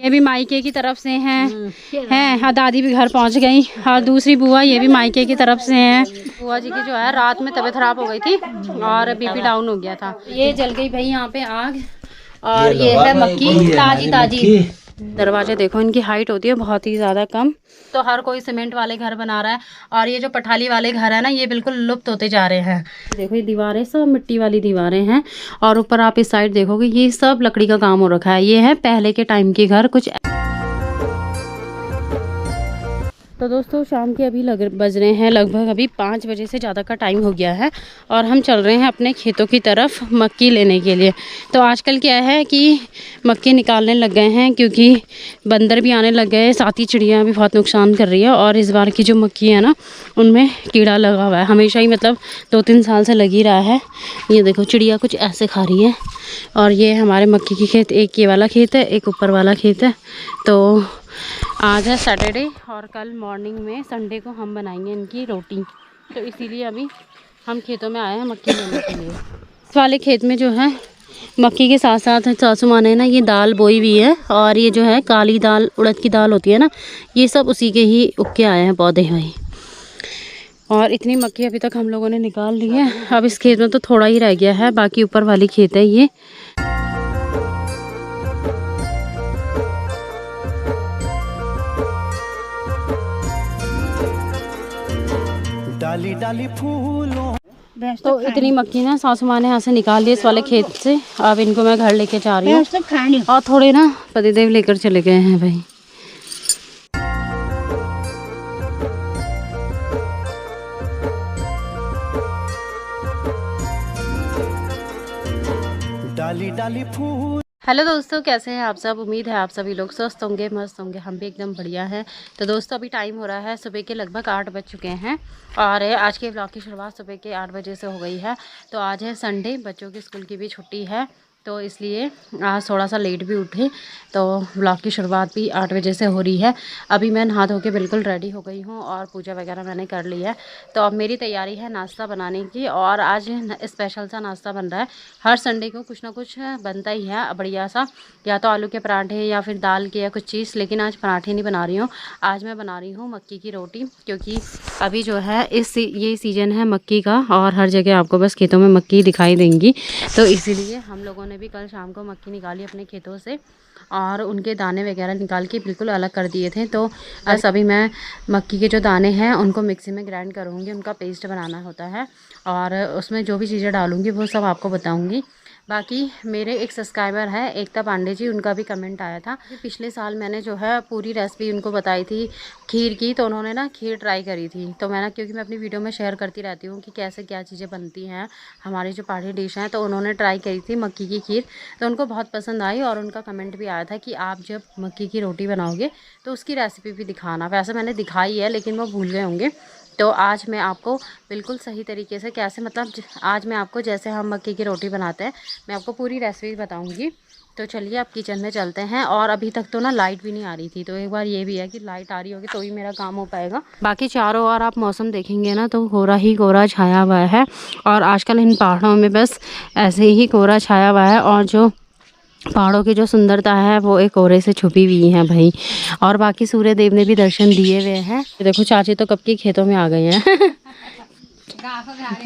ये भी मायके की तरफ से हैं। हाँ, दादी भी घर पहुंच गई और दूसरी बुआ ये भी मायके की तरफ से हैं। बुआ जी की जो है रात में तबीयत खराब हो गई थी और बीपी डाउन हो गया था। ये जल गई भाई यहाँ पे आग। और ये है मक्की ताजी ताजी। दरवाजे देखो, इनकी हाइट होती है बहुत ही ज़्यादा कम। तो हर कोई सीमेंट वाले घर बना रहा है और ये जो पठाली वाले घर है ना, ये बिल्कुल लुप्त होते जा रहे हैं। देखो ये दीवारें सब मिट्टी वाली दीवारें हैं और ऊपर आप इस साइड देखोगे ये सब लकड़ी का काम हो रखा है। ये है पहले के टाइम के घर कुछ। तो दोस्तों शाम के अभी बज रहे हैं लगभग अभी 5 बजे से ज़्यादा का टाइम हो गया है और हम चल रहे हैं अपने खेतों की तरफ मक्की लेने के लिए। तो आजकल क्या है कि मक्की निकालने लग गए हैं क्योंकि बंदर भी आने लग गए, साथ ही चिड़िया भी बहुत नुकसान कर रही है। और इस बार की जो मक्की है ना, उनमें कीड़ा लगा हुआ है, हमेशा ही मतलब 2-3 साल से लगी रहा है। ये देखो चिड़िया कुछ ऐसे खा रही है। और ये हमारे मक्की की खेत, एक ये वाला खेत है, एक ऊपर वाला खेत है। तो आज है सैटरडे और कल मॉर्निंग में संडे को हम बनाएंगे इनकी रोटी। तो इसीलिए अभी हम खेतों में आए हैं मक्की लेने के लिए। इस वाले खेत में जो है मक्की के साथ साथ सासू माँ ने ना ये दाल बोई हुई है और ये जो है काली दाल, उड़द की दाल होती है ना, ये सब उसी के ही उग के आए हैं पौधे भाई। और इतनी मक्की अभी तक हम लोगों ने निकाल ली है। अब इस खेत में तो थोड़ा ही रह गया है, बाकी ऊपर वाली खेत है ये। डाली डाली फूलों। तो इतनी मक्की ना सासू माँ ने यहाँ से निकाल ली इस वाले खेत से। अब इनको मैं घर लेके जा रही हूँ और थोड़े ना पतिदेव लेकर चले गए हैं भाई। डाली डाली फूल। हेलो दोस्तों, कैसे हैं आप सब? उम्मीद है आप सभी लोग स्वस्थ होंगे, मस्त होंगे। हम भी एकदम बढ़िया हैं। तो दोस्तों अभी टाइम हो रहा है सुबह के लगभग 8 बज चुके हैं और आज के व्लॉग की शुरुआत सुबह के 8 बजे से हो गई है। तो आज है संडे, बच्चों की स्कूल की भी छुट्टी है, तो इसलिए आज थोड़ा सा लेट भी उठे। तो व्लॉग की शुरुआत भी 8 बजे से हो रही है। अभी मैं नहा धो के बिल्कुल रेडी हो गई हूँ और पूजा वगैरह मैंने कर ली है। तो अब मेरी तैयारी है नाश्ता बनाने की और आज स्पेशल सा नाश्ता बन रहा है। हर संडे को कुछ ना कुछ बनता ही है बढ़िया सा, या तो आलू के पराठे या फिर दाल के या कुछ चीज़। लेकिन आज पराठे नहीं बना रही हूँ, आज मैं बना रही हूँ मक्की की रोटी, क्योंकि अभी जो है ये सीज़न है मक्की का और हर जगह आपको बस खेतों में मक्की दिखाई देंगी। तो इसीलिए हम लोगों ने भी कल शाम को मक्की निकाली अपने खेतों से और उनके दाने वगैरह निकाल के बिल्कुल अलग कर दिए थे। तो बस अभी मैं मक्की के जो दाने हैं उनको मिक्सी में ग्राइंड करूँगी, उनका पेस्ट बनाना होता है और उसमें जो भी चीज़ें डालूँगी वो सब आपको बताऊँगी। बाकी मेरे एक सब्सक्राइबर है एकता पांडे जी, उनका भी कमेंट आया था। पिछले साल मैंने जो है पूरी रेसिपी उनको बताई थी खीर की, तो उन्होंने ना खीर ट्राई करी थी। तो मैं ना, क्योंकि मैं अपनी वीडियो में शेयर करती रहती हूँ कि कैसे क्या चीज़ें बनती हैं हमारी जो पहाड़ी डिश हैं, तो उन्होंने ट्राई करी थी मक्की की खीर, तो उनको बहुत पसंद आई और उनका कमेंट भी आया था कि आप जब मक्की की रोटी बनाओगे तो उसकी रेसिपी भी दिखाना। वैसे मैंने दिखाई है लेकिन वो भूल गए होंगे। तो आज मैं आपको बिल्कुल सही तरीके से कैसे, मतलब आज मैं आपको जैसे हम मक्की की रोटी बनाते हैं मैं आपको पूरी रेसिपी बताऊंगी। तो चलिए अब किचन में चलते हैं। और अभी तक तो ना लाइट भी नहीं आ रही थी, तो एक बार ये भी है कि लाइट आ रही होगी तो ही मेरा काम हो पाएगा। बाकी चारों ओर आप मौसम देखेंगे ना तो कोहरा ही कोहरा छाया हुआ है और आजकल इन पहाड़ों में बस ऐसे ही कोहरा छाया हुआ है और जो पहाड़ों की जो सुंदरता है वो एक कोहरे से छुपी हुई है भाई। और बाकी सूर्य देव ने भी दर्शन दिए हुए हैं। देखो चाची तो कब की खेतों में आ गई हैं।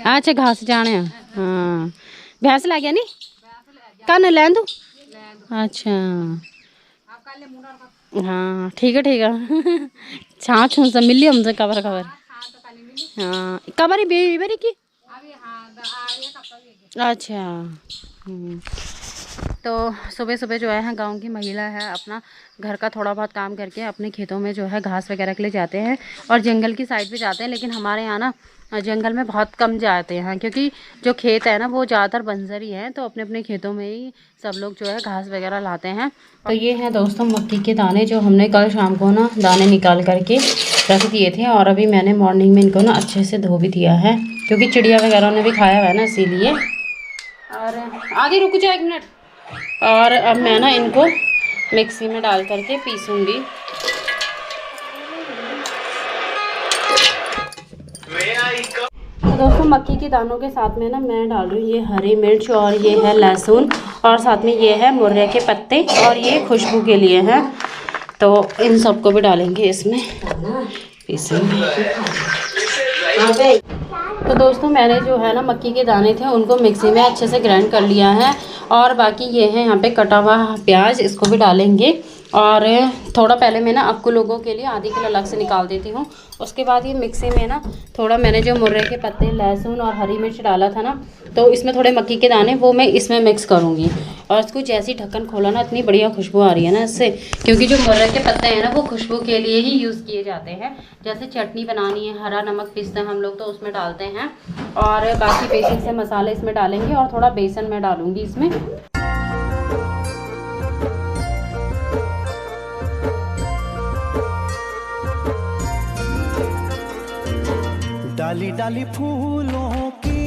अच्छा घास जाने हैं, हाँ भैंस ला गया नहीं कल लैन दू। अच्छा हाँ ठीक है छाछ सब मिली हमसे कवर हाँ कवर ही की। अच्छा तो सुबह सुबह जो है गांव की महिला है अपना घर का थोड़ा बहुत काम करके अपने खेतों में जो है घास वगैरह के लिए जाते हैं और जंगल की साइड भी जाते हैं। लेकिन हमारे यहाँ ना जंगल में बहुत कम जाते हैं क्योंकि जो खेत है ना वो ज़्यादातर बंजर ही हैं, तो अपने अपने खेतों में ही सब लोग जो है घास वगैरह लाते हैं। तो ये हैं दोस्तों मक्की के दाने जो हमने कल शाम को ना दाने निकाल करके रख दिए थे और अभी मैंने मॉर्निंग में इनको ना अच्छे से धो भी दिया है क्योंकि चिड़िया वगैरह ने भी खाया हुआ है ना, इसीलिए। और आगे रुक जाए 1 मिनट। और अब मैं ना इनको मिक्सी में डाल करके पीसूँगी। तो दोस्तों मक्की के दानों के साथ में ना मैं डाल रही हूँ ये हरी मिर्च और ये है लहसुन और साथ में ये है मुर्रे के पत्ते और ये खुशबू के लिए है। तो इन सबको भी डालेंगे इसमें पीसे में। तो दोस्तों मैंने जो है ना मक्की के दाने थे उनको मिक्सी में अच्छे से ग्राइंड कर लिया है। और बाकी ये है यहाँ पे कटा हुआ प्याज, इसको भी डालेंगे। और थोड़ा पहले मैं ना आपको लोगों के लिए आधी किलो अलग से निकाल देती हूँ। उसके बाद ये मिक्सी में ना थोड़ा मैंने जो मुर्रे के पत्ते, लहसुन और हरी मिर्च डाला था ना, तो इसमें थोड़े मक्की के दाने वो मैं इसमें मिक्स करूँगी। और इसको जैसे ही ढक्कन खोला ना इतनी बढ़िया खुशबू आ रही है ना इससे, क्योंकि जो मुर्रे के पत्ते हैं ना वो खुशबू के लिए ही यूज़ किए जाते हैं। जैसे चटनी बनानी है, हरा नमक पीसते हैं हम लोग तो उसमें डालते हैं। और बाकी बेसिक से मसाले इसमें डालेंगे और थोड़ा बेसन मैं डालूँगी इसमें। डाली डाली फूलों की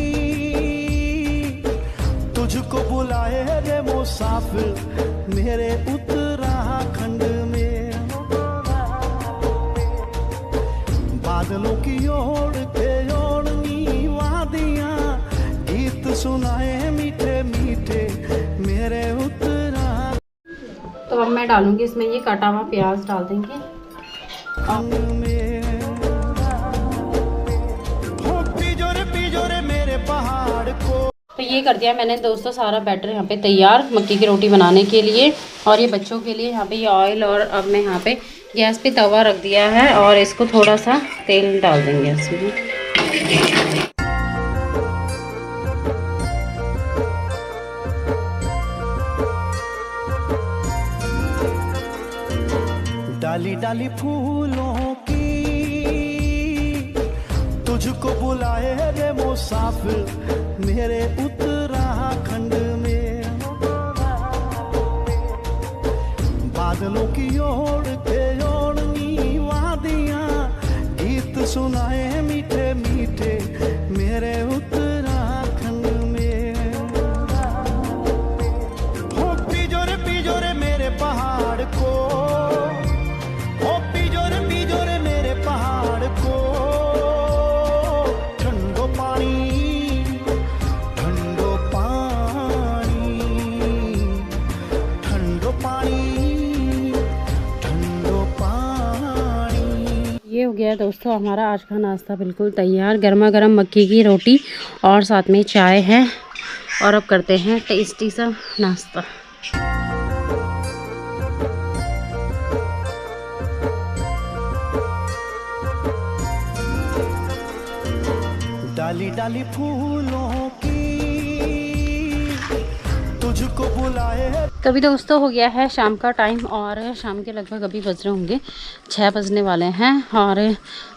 तुझको बुलाए रे मुसाफिर मेरे उत्तराखंड में। बादलों की ओर के ओढ़नी वादियां गीत सुनाए मीठे मीठे मेरे उत्तराखंड तो अब मैं डालूंगी इसमें ये कटा हुआ प्याज डाल देंगे। में। तो ये कर दिया मैंने दोस्तों सारा बैटर यहाँ पे तैयार मक्की की रोटी बनाने के लिए। और ये बच्चों के लिए यहाँ पे ये ऑयल, और अब मैं यहाँ पे गैस पे तवा रख दिया है और इसको थोड़ा सा तेल डाल देंगे इसमें। डाली डाली फूलों की तुझको बुलाए रे मुसाफिर मेरे उत्तराखंड में। बादलों की ओर के ओढ़नी वादियां गीत सुनाए मीठे मीठे मेरे उत्तराखंड में। हो पिजोरे मेरे पहाड़ को, हो पिजोरे मेरे पहाड़ को। ठंडो पानी ठंडो पानी ठंडो पानी ठंडो पानी। ये हो गया दोस्तों हमारा आज का नाश्ता बिल्कुल तैयार। गर्मा गर्म मक्की की रोटी और साथ में चाय है। और अब करते हैं टेस्टी सा नाश्ता। डाली डाली फूलों की तुझको बुलाए। तो अभी दोस्तों हो गया है शाम का टाइम और शाम के लगभग अभी बज रहे होंगे 6 बजने वाले हैं। और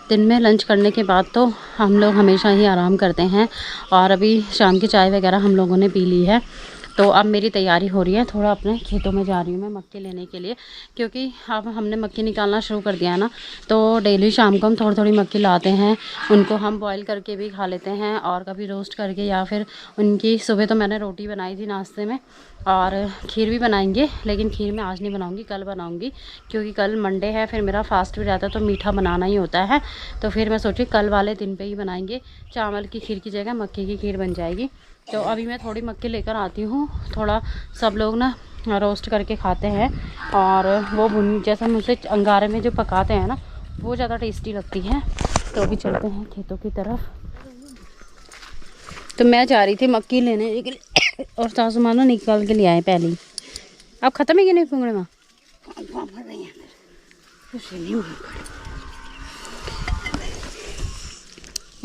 दिन में लंच करने के बाद तो हम लोग हमेशा ही आराम करते हैं। और अभी शाम की चाय वगैरह हम लोगों ने पी ली है। तो अब मेरी तैयारी हो रही है, थोड़ा अपने खेतों में जा रही हूँ मैं मक्की लेने के लिए। क्योंकि अब हमने मक्की निकालना शुरू कर दिया है ना, तो डेली शाम को हम थोड़ी थोड़ी मक्की लाते हैं। उनको हम बॉईल करके भी खा लेते हैं और कभी रोस्ट करके, या फिर उनकी सुबह तो मैंने रोटी बनाई थी नाश्ते में और खीर भी बनाएंगे। लेकिन खीर मैं आज नहीं बनाऊंगी, कल बनाऊंगी, क्योंकि कल मंडे है, फिर मेरा फास्ट भी रहता है तो मीठा बनाना ही होता है। तो फिर मैं सोची कल वाले दिन पे ही बनाएंगे। चावल की खीर की जगह मक्की की खीर बन जाएगी। तो अभी मैं थोड़ी मक्की लेकर आती हूँ। थोड़ा सब लोग ना रोस्ट करके खाते हैं और वो भुन जैसा मुझसे अंगारे में जो पकाते हैं ना वो ज़्यादा टेस्टी लगती है। तो अभी चलते हैं खेतों की तरफ। तो मैं जा रही थी मक्की लेने के लिए और सासू माँ ना निकाल के ले आए पहले ही। अब ख़त्म है कि नहीं पुंगड़े माँ?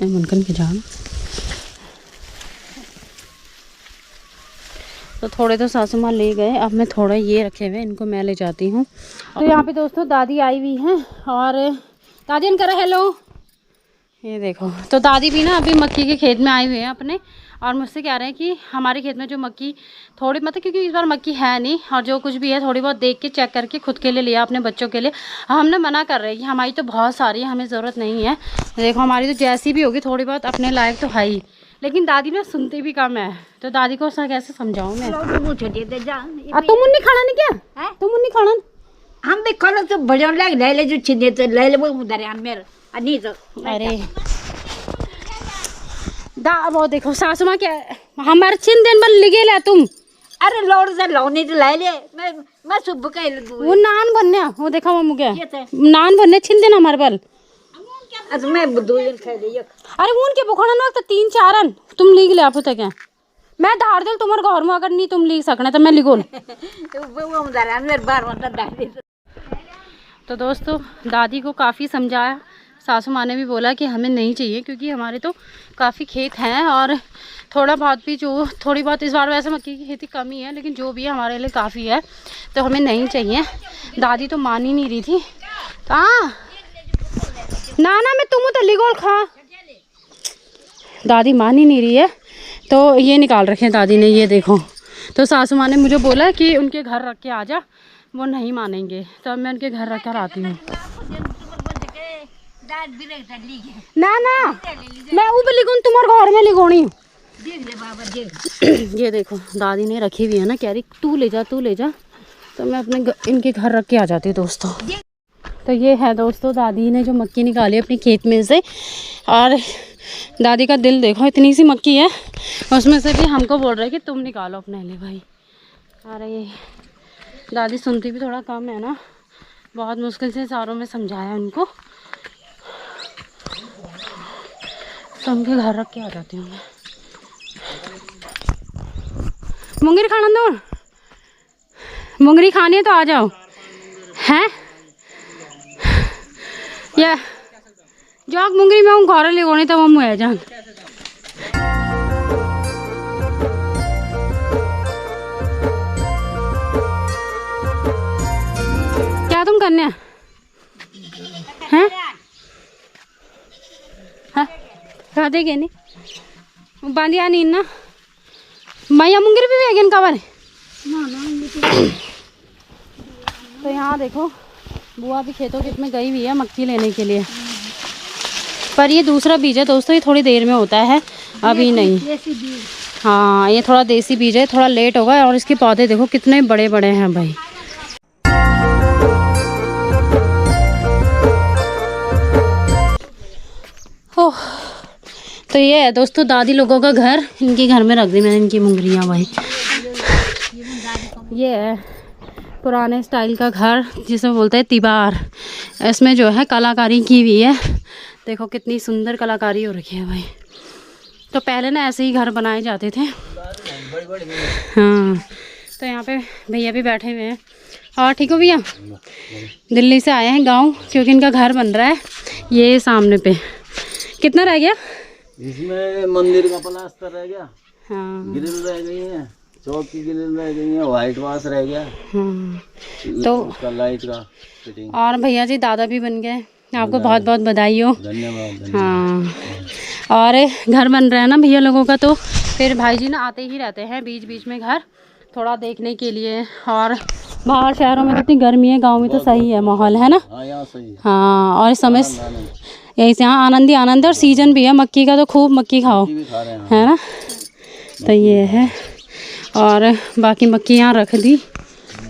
मुनकन के जान तो थोड़े तो सासू माँ ले गए। अब मैं थोड़ा ये रखे हुए इनको मैं ले जाती हूँ। तो यहाँ पे दोस्तों दादी आई हुई हैं और दादी करा हेलो, ये देखो। तो दादी भी ना अभी मक्की के खेत में आए हुए हैं अपने, और मुझसे कह रहे हैं कि हमारे खेत में जो मक्की थोड़ी, मतलब क्योंकि इस बार मक्की है नहीं, और जो कुछ भी है थोड़ी बहुत देख के चेक करके खुद के लिए लिया, अपने बच्चों के लिए। हमने मना कर रहे हैं कि हमारी तो बहुत सारी है, हमें ज़रूरत नहीं है। देखो हमारी तो जैसी भी होगी थोड़ी बहुत अपने लायक तो है ही, लेकिन दादी ना सुनती भी कम है। तो दादी को कैसे समझाऊँ मैं? तुम नहीं खाना नहीं क्या? तुम नहीं खाना? हम भी खाना तो बढ़िया लग ले जो छिने तो ले ले वो उधर है मेरे नहीं तो। अरे वो देखो सासू माँ क्या हमारे छिन दिन में लिगे ला तुम अरे लोड से लौनी तो ले ले मैं सुबह का वो नान बनने वो देखा वो मुझे ये थे नान बनने छिल देना हमारे बल आज मैं 2 दिन खा लिया अरे उन के बुखाना ना तो 3-4 तुम लिख ले आप क्या मैं धार दिल तुम्हारे घर में अगर नहीं तुम लिख सकना तो मैं लिखोल वो उधर मेरे बार मतलब दादी तो दोस्तों दादी को काफ़ी समझाया, सासू माँ ने भी बोला कि हमें नहीं चाहिए क्योंकि हमारे तो काफ़ी खेत हैं और थोड़ा बहुत भी जो थोड़ी बहुत इस बार वैसे मक्की की खेती कम ही है लेकिन जो भी है हमारे लिए काफ़ी है तो हमें नहीं चाहिए। दादी तो मान ही नहीं रही थी। हाँ ना मैं तुम तो लिगोल खा, दादी मान ही नहीं रही है तो ये निकाल रखे हैं दादी ने, ये देखो। तो सासू माँ ने मुझे बोला कि उनके घर रख के आ जा, वो नहीं मानेंगे तो अब मैं उनके घर रख कर आती हूँ। ना मैं ऊपर लिखूँ तुम्हारे घर में लिखोनी हूँ। ये देखो दादी ने रखी हुई है ना, कह रही तू ले जा तो मैं अपने इनके घर रख के आ जाती हूँ दोस्तों। तो ये है दोस्तों दादी ने जो मक्की निकाली अपने खेत में से, और दादी का दिल देखो इतनी सी मक्की है उसमें से भी हमको बोल रहे हैं कि तुम निकालो अपने लिए भाई। अरे दादी सुनती भी थोड़ा कम है ना, बहुत मुश्किल से सारों में समझाया उनको, तो उनके घर रख के आ जाती हूँ मैं। मुंगरी खाना दो, मुंगरी खानी है तो आ जाओ हैं या जॉक मुंगरी में घर ले गोनी तो हम जान। क्या तुम करने हैं खा देगे नहीं बांधिया नहीं ना मैया मुंगरी भी वेगन कवर। तो यहाँ देखो बुआ भी खेतों के में गई हुई है मक्की लेने के लिए, पर ये दूसरा बीज है दोस्तों, ये थोड़ी देर में होता है अभी नहीं। हाँ ये थोड़ा देसी बीज है, थोड़ा लेट होगा। और इसके पौधे देखो कितने बड़े बड़े हैं भाई। ओह तो ये है दोस्तों दादी लोगों का घर, इनके घर में रख दी मैंने इनकी मुंगरियाँ भाई। ये है पुराने स्टाइल का घर जिसे बोलते हैं तिबार, इसमें जो है कलाकारी की हुई है, देखो कितनी सुंदर कलाकारी हो रखी है भाई। तो पहले ना ऐसे ही घर बनाए जाते थे। हाँ तो यहाँ पे भैया भी बैठे हुए हैं। और ठीक हो भैया, दिल्ली से आए हैं गांव क्योंकि इनका घर बन रहा है। ये सामने पे कितना रह गया, इसमें मंदिर का प्लास्टर रह गया, हाँ ग्रिल रह गई है, चौक की ग्रिल रह गई है, व्हाइट वाश रह गया, हाँ तो उसका लाइट का फिटिंग। और भैया जी दादा भी बन गए, आपको बहुत बहुत बधाई हो। धन्यवाद। हाँ और घर बन रहा है ना भैया लोगों का, तो फिर भाई जी ना आते ही रहते हैं बीच बीच में घर थोड़ा देखने के लिए। और बाहर शहरों में कितनी गर्मी है, गांव में तो सही है माहौल है ना। हाँ यहाँ सही है। हाँ और इस समय यही से यहाँ आनंद ही आनंद है, और सीजन भी है मक्की का तो खूब मक्की खाओ भी खा रहे हैं। है ना। तो ये है और बाकी मक्की यहाँ रख दी।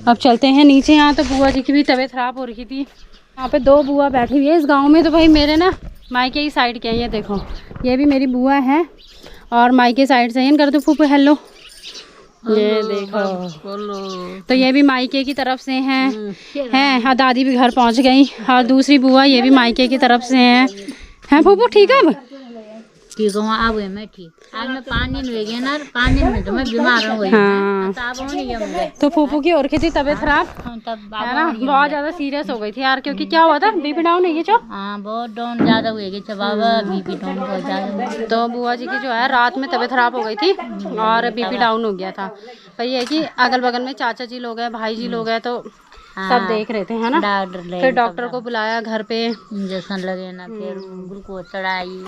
अब चलते हैं नीचे। यहाँ तो बुआ जी की भी तबीयत ख़राब हो रही थी, यहाँ पे 2 बुआ बैठी हुई है इस गांव में। तो भाई मेरे ना मायके ही साइड के हैं, ये देखो ये भी मेरी बुआ है और मायके साइड से कर दो फूफू हेलो, ये देखो। तो ये भी मायके की तरफ से हैं हाँ दादी भी घर पहुंच गई। और दूसरी बुआ ये भी मायके की तरफ से हैं फूफू ठीक है अब ठीक हूँ अब मैं ठीक। आज मैं 5 दिन हो गए ना, 5 दिन में तो मैं बीमार हो गई। हाँ तो फूफू की और की थी तबीयत खराब है ना, बहुत ज़्यादा सीरियस हो गई थी यार। क्योंकि क्या हुआ था, बीपी डाउन है ये चो। हाँ बहुत डाउन ज़्यादा हुए गई बाबा, बीपी डाउन बहुत ज़्यादा। तो बुआ जी की जो है रात में तबीयत खराब हो गई थी और बीपी डाउन हो गया था। भाई ये कि अगल बगल में चाचा जी लोग हैं, भाई जी लोग हैं, तो सब देख रहे थे है ना। फिर डॉक्टर को बुलाया घर पे, इंजेक्शन लगे ना, फिर ग्लूकोज चढ़ाई।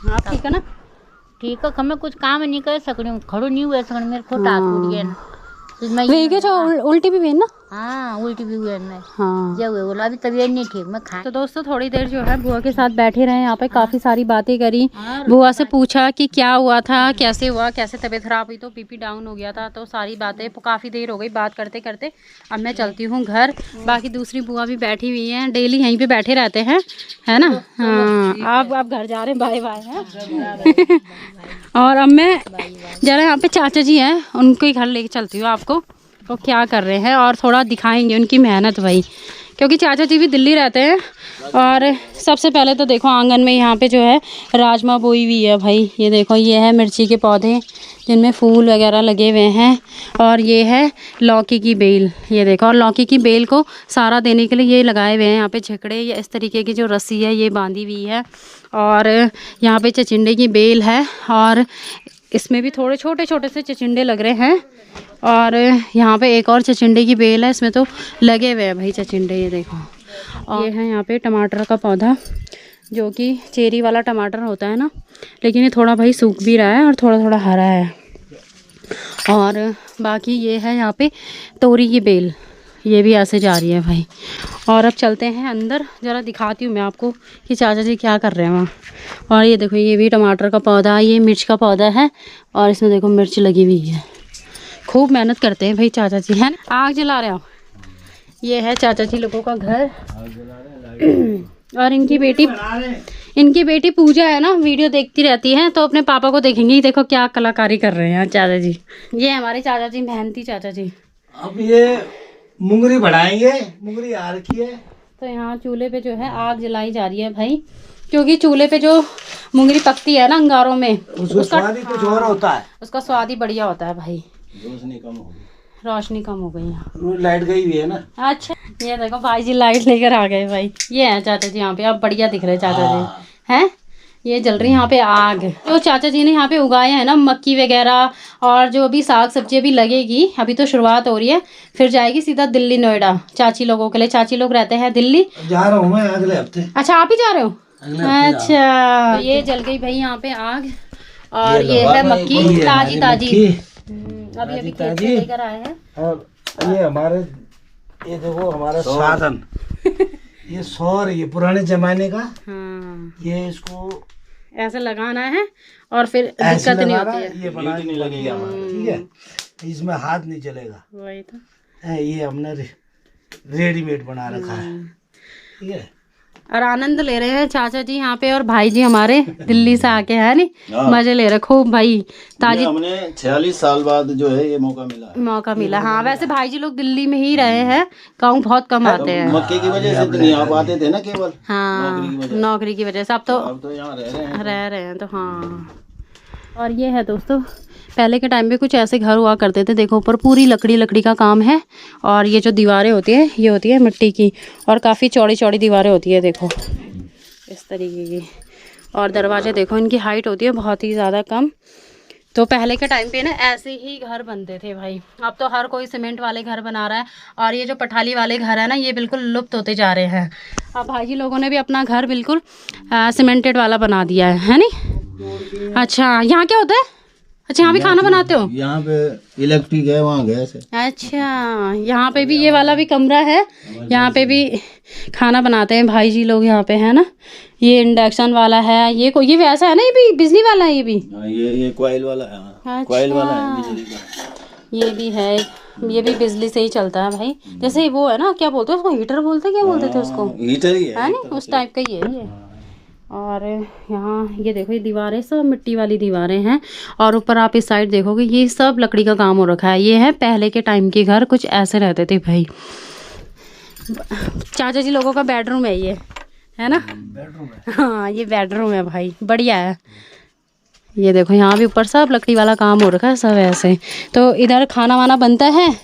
आप ठीक है ना। ठीक है, मैं कुछ काम नहीं कर सक रही हूँ, खड़ो नहीं हुए सकूँ, मेरे को टाट टूट गया ना। उल्टी भी ना हाँ उल्टी भी हुई है मैं हाँ। जब हुए बोला अभी तबीयत नहीं ठीक मैं खा तो दोस्तों थोड़ी देर जो है बुआ के साथ बैठे रहे, यहाँ पे काफ़ी सारी बातें करी। बुआ से पूछा कि क्या हुआ था, कैसे हुआ, कैसे तबीयत ख़राब हुई, तो बीपी डाउन हो गया था, तो सारी बातें काफ़ी देर हो गई बात करते करते। अब मैं चलती हूँ घर। बाकी दूसरी बुआ भी बैठी हुई हैं, डेली यहीं पे बैठे रहते हैं, है ना। हाँ आप घर जा रहे हैं, बाय बाय है। और अब मैं ज़रा यहाँ पे चाचा जी हैं, उनको ही घर लेके चलती हूँ आपको, वो क्या कर रहे हैं और थोड़ा दिखाएंगे उनकी मेहनत भाई, क्योंकि चाचा जी भी दिल्ली रहते हैं। और सबसे पहले तो देखो आंगन में यहाँ पे जो है राजमा बोई हुई है भाई, ये देखो ये है मिर्ची के पौधे जिनमें फूल वगैरह लगे हुए हैं, और ये है लौकी की बेल, ये देखो। और लौकी की बेल को सारा देने के लिए ये लगाए हुए हैं यहाँ पे झिकड़े, या इस तरीके की जो रस्सी है ये बांधी हुई है। और यहाँ पे चचिंडे की बेल है, और इसमें भी थोड़े छोटे छोटे से चचिंडे लग रहे हैं। और यहाँ पे एक और चचिंडे की बेल है, इसमें तो लगे हुए हैं भाई चचिंडे, ये देखो। और ये है यहाँ पे टमाटर का पौधा, जो कि चेरी वाला टमाटर होता है ना, लेकिन ये थोड़ा भाई सूख भी रहा है और थोड़ा थोड़ा हरा है। और बाकी ये है यहाँ पे तोरी की बेल, ये भी ऐसे जा रही है भाई। और अब चलते हैं अंदर, ज़रा दिखाती हूँ मैं आपको कि चाचा जी क्या कर रहे हैं वहाँ। और ये देखो ये भी टमाटर का पौधा, ये मिर्च का पौधा है, और इसमें देखो मिर्च लगी हुई है। खूब मेहनत करते हैं भाई चाचा जी, है ना। आग जला रहे हो, ये है चाचा जी लोगों का घर। और इनकी बेटी पूजा है ना, वीडियो देखती रहती है तो अपने पापा को देखेंगी। देखो क्या कलाकारी कर रहे हैं चाचा जी, ये हमारे चाचा जी, मेहनती चाचा जी। अब ये मुंगरी बढ़ाएंगे, मुंगरी आ रखी है। तो यहाँ चूल्हे पे जो है आग जलाई जा रही है भाई, क्योंकि चूल्हे पे जो मुंगरी पकती है ना अंगारों में, उसका स्वाद ही कुछ और होता है, उसका स्वाद ही बढ़िया होता है भाई। रोशनी कम हो गई यहाँ, लाइट गई हुई है ना। अच्छा ये देखो भाई जी लाइट लेकर आ गए भाई। ये है चाचा जी यहाँ पे, अब बढ़िया दिख रहे चाचा जी, हैं। ये जल रही यहाँ पे आग, जो चाचा जी ने यहाँ पे उगाए हैं ना मक्की वगैरह, और जो अभी साग सब्जी अभी लगेगी, अभी तो शुरुआत हो रही है, फिर जाएगी सीधा दिल्ली नोएडा चाची लोगों के लिए। चाची लोग रहते हैं दिल्ली। जा रहा हूँ मैं अगले हफ्ते। अच्छा आप ही जा रहे हो? अच्छा ये जल गई भाई यहाँ पे आग, और ये है मक्की ताजी ताजी, अभी अभी खेत से लेकर आए हैं। और ये हमारे, ये देखो हमारा साधन, ये सौर, ये पुराने जमाने का। हाँ ये इसको ऐसे लगाना है और फिर दिक्कत नहीं होती है, ये बना नहीं लगेगा हमारा, ठीक है। इसमें हाथ नहीं चलेगा, वही तो। ये हमने रेडीमेड बना रखा है, ठीक है। और आनंद ले रहे हैं चाचा जी यहाँ पे, और भाई जी हमारे दिल्ली से आके, है नी, मजे ले रहे खूब भाई। ताजी हमने 46 साल बाद जो है ये मौका मिला। हाँ वैसे भाई जी लोग दिल्ली में ही रहे हैं, गाँव बहुत कम आते हैं, मक्के की वजह से तो नहीं आ पाते थे ना, केवल हाँ नौकरी की वजह से। अब तो यहाँ रह रहे हैं तो हाँ। और ये है दोस्तों, पहले के टाइम पे कुछ ऐसे घर हुआ करते थे। देखो ऊपर पूरी लकड़ी का काम है, और ये जो दीवारें होती है ये होती है मिट्टी की, और काफ़ी चौड़ी चौड़ी दीवारें होती है, देखो इस तरीके की। और दरवाजे देखो इनकी हाइट होती है बहुत ही ज़्यादा कम। तो पहले के टाइम पे ना ऐसे ही घर बनते थे भाई। अब तो हर कोई सीमेंट वाले घर बना रहा है, और ये जो पठाली वाले घर है ना ये बिल्कुल लुप्त होते जा रहे हैं। अब भाई जी लोगों ने भी अपना घर बिल्कुल सीमेंटेड वाला बना दिया है नी। अच्छा यहाँ क्या होता है? अच्छा यहाँ भी खाना बनाते हो? यहाँ पे इलेक्ट्रिक है, वहाँ गैस है। अच्छा यहाँ पे भी ये वाला भी कमरा है, यहाँ पे भी खाना बनाते हैं भाई जी लोग यहाँ पे, है ना। ये इंडक्शन वाला है, ये वैसा है ना, ये भी बिजली वाला है, ये भी ये कॉइल वाला है। अच्छा, कॉइल वाला है बिजली का। ये भी है, ये भी बिजली से ही चलता है भाई। जैसे वो है ना, क्या बोलते हैं उसको, हीटर बोलते हैं, क्या बोलते थे उसको, हीटर ही है ना, उस टाइप का ही है ये। और यहाँ ये देखो ये दीवारें सब मिट्टी वाली दीवारें हैं, और ऊपर आप इस साइड देखोगे ये सब लकड़ी का काम हो रखा है। ये है पहले के टाइम के घर, कुछ ऐसे रहते थे भाई। चाचा जी लोगों का बेडरूम है ये, है ना। बेडरूम है, हाँ ये बेडरूम है भाई, बढ़िया है। ये देखो यहाँ भी ऊपर सब लकड़ी वाला काम हो रखा है, सब ऐसे। तो इधर खाना वाना बनता है,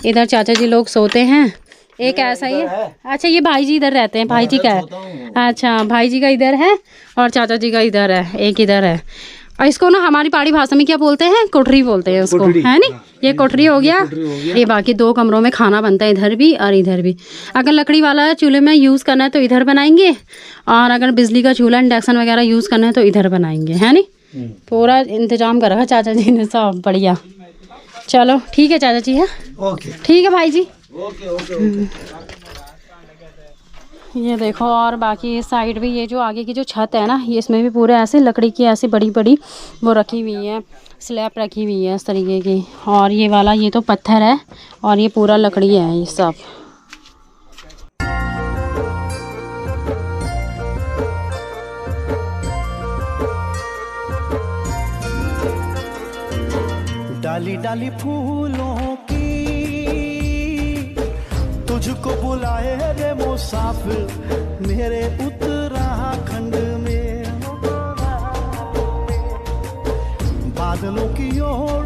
इधर चाचा जी लोग सोते हैं। एक ऐसा ही है। अच्छा ये भाई जी इधर रहते हैं, भाई जी का है। अच्छा भाई जी का इधर है, और चाचा जी का इधर है, एक इधर है। और इसको ना हमारी पहाड़ी भाषा में क्या बोलते हैं, कोठरी बोलते हैं उसको, है नी। ये कोठरी हो गया। ये बाकी 2 कमरों में खाना बनता है, इधर भी और इधर भी। अगर लकड़ी वाला चूल्हे में यूज़ करना है तो इधर बनाएंगे, और अगर बिजली का चूल्हा इंडक्शन वगैरह यूज़ करना है तो इधर बनाएंगे, है नी। पूरा इंतजाम कर रखा चाचा जी ने, सब बढ़िया। चलो ठीक है चाचा जी, है ओके, ठीक है भाई जी, ओके ओके ओके। ये देखो, और बाकी इस साइड भी ये जो आगे की जो छत है ना, ये इसमें भी पूरे ऐसे लकड़ी की ऐसी बड़ी बड़ी वो रखी हुई है, स्लैब रखी हुई है इस तरीके की। और ये वाला ये तो पत्थर है और ये पूरा लकड़ी है ये सब। डाली डाली फूलों की तुझको बुलाए रे मुसाफिर मेरे उत्तराखंड में, बादलों की ओर